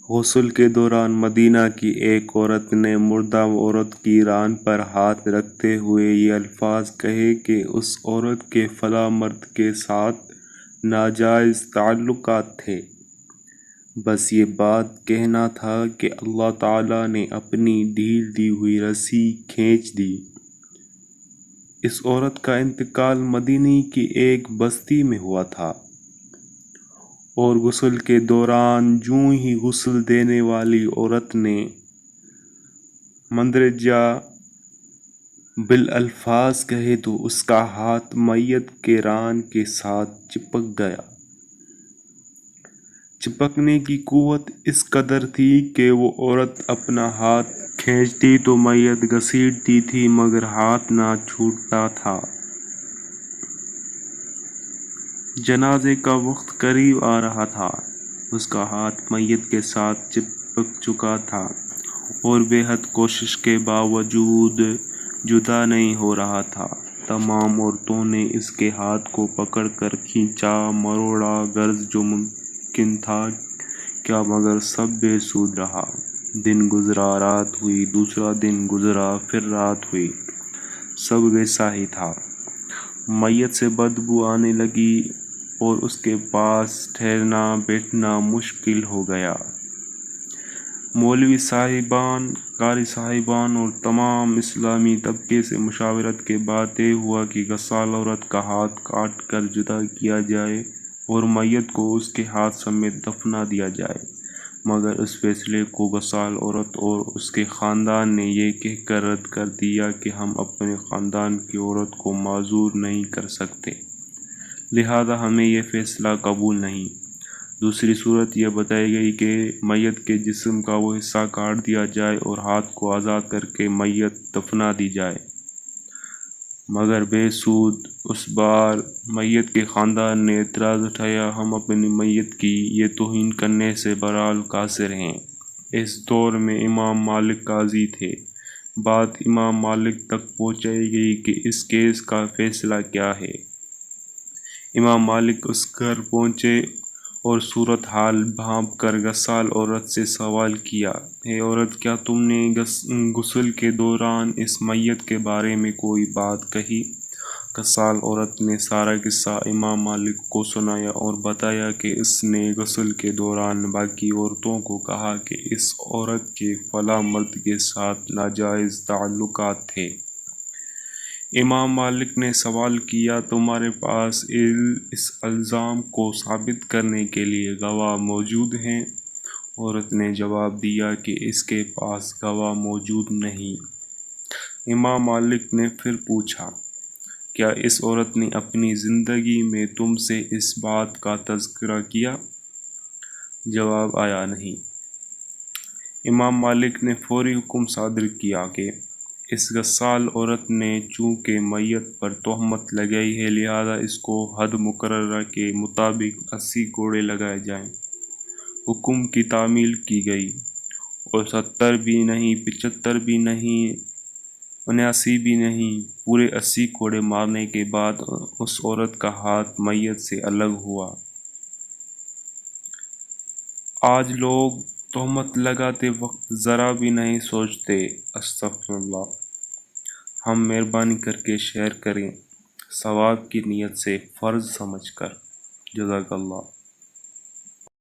غسل کے دوران مدینہ کی ایک عورت نے مردہ عورت کی ران پر ہاتھ رکھتے ہوئے یہ الفاظ کہے کہ اس عورت کے فلاں مرد کے ساتھ ناجائز تعلقات تھے۔ بس یہ بات کہنا تھا کہ اللہ تعالیٰ نے اپنی ڈھیل دی ہوئی رسی کھینچ دی۔ اس عورت کا انتقال مدینہ کی ایک بستی میں ہوا تھا، اور غسل کے دوران جوں ہی غسل دینے والی عورت نے مندرجہ بالالفاظ کہے تو اس کا ہاتھ میت کے ران کے ساتھ چپک گیا۔ چپکنے کی قوت اس قدر تھی کہ وہ عورت اپنا ہاتھ کھینچتی تو میت گھسیٹتی تھی مگر ہاتھ نہ چھوٹتا تھا۔ جنازے کا وقت قریب آ رہا تھا، اس کا ہاتھ میت کے ساتھ چپک چکا تھا اور بے حد کوشش کے باوجود جدا نہیں ہو رہا تھا۔ تمام عورتوں نے اس کے ہاتھ کو پکڑ کر کھینچا مروڑا غرض جو ممکن تھا کیا مگر سب بے سود رہا۔ دن گزرا، رات ہوئی، دوسرا دن گزرا، پھر رات ہوئی، سب ویسا ہی تھا۔ میت سے بدبو آنے لگی اور اس کے پاس ٹھہرنا بیٹھنا مشکل ہو گیا۔ مولوی صاحبان، قاری صاحبان اور تمام اسلامی طبقے سے مشاورت کے بعد طے ہوا کہ غسال عورت کا ہاتھ کاٹ کر جدا کیا جائے اور میت کو اس کے ہاتھ سمیت دفنا دیا جائے، مگر اس فیصلے کو غسال عورت اور اس کے خاندان نے یہ کہہ کر رد کر دیا کہ ہم اپنے خاندان کی عورت کو معذور نہیں کر سکتے، لہذا ہمیں یہ فیصلہ قبول نہیں۔ دوسری صورت یہ بتائی گئی کہ میت کے جسم کا وہ حصہ کاٹ دیا جائے اور ہاتھ کو آزاد کر کے میت دفنا دی جائے، مگر بے سود۔ اس بار میت کے خاندان نے اعتراض اٹھایا، ہم اپنی میت کی یہ توہین کرنے سے بہرحال قاصر ہیں۔ اس دور میں امام مالک قاضی تھے۔ بات امام مالک تک پہنچائی گئی کہ اس کیس کا فیصلہ کیا ہے۔ امام مالک اس گھر پہنچے اور صورتحال بھانپ کر غسال عورت سے سوال کیا، اے عورت، کیا تم نے غسل کے دوران اس میت کے بارے میں کوئی بات کہی؟ غسال عورت نے سارا قصہ امام مالک کو سنایا اور بتایا کہ اس نے غسل کے دوران باقی عورتوں کو کہا کہ اس عورت کے فلاں مرد کے ساتھ ناجائز تعلقات تھے۔ امام مالک نے سوال کیا، تمہارے پاس اس الزام کو ثابت کرنے کے لیے گواہ موجود ہیں؟ عورت نے جواب دیا کہ اس کے پاس گواہ موجود نہیں۔ امام مالک نے پھر پوچھا، کیا اس عورت نے اپنی زندگی میں تم سے اس بات کا تذکرہ کیا؟ جواب آیا، نہیں۔ امام مالک نے فوری حکم صادر کیا کہ اس غسال عورت نے چونکہ میت پر تہمت لگائی ہے لہذا اس کو حد مقررہ کے مطابق 80 کوڑے لگائے جائیں۔ حکم کی تعمیل کی گئی اور 70 بھی نہیں، 75 بھی نہیں، 79 بھی نہیں، پورے 80 کوڑے مارنے کے بعد اس عورت کا ہاتھ میت سے الگ ہوا۔ آج لوگ تہمت لگاتے وقت ذرا بھی نہیں سوچتے، استغفر اللہ۔ ہم مہربانی کر کے شیئر کریں، ثواب کی نیت سے، فرض سمجھ کر۔ جزاک اللہ۔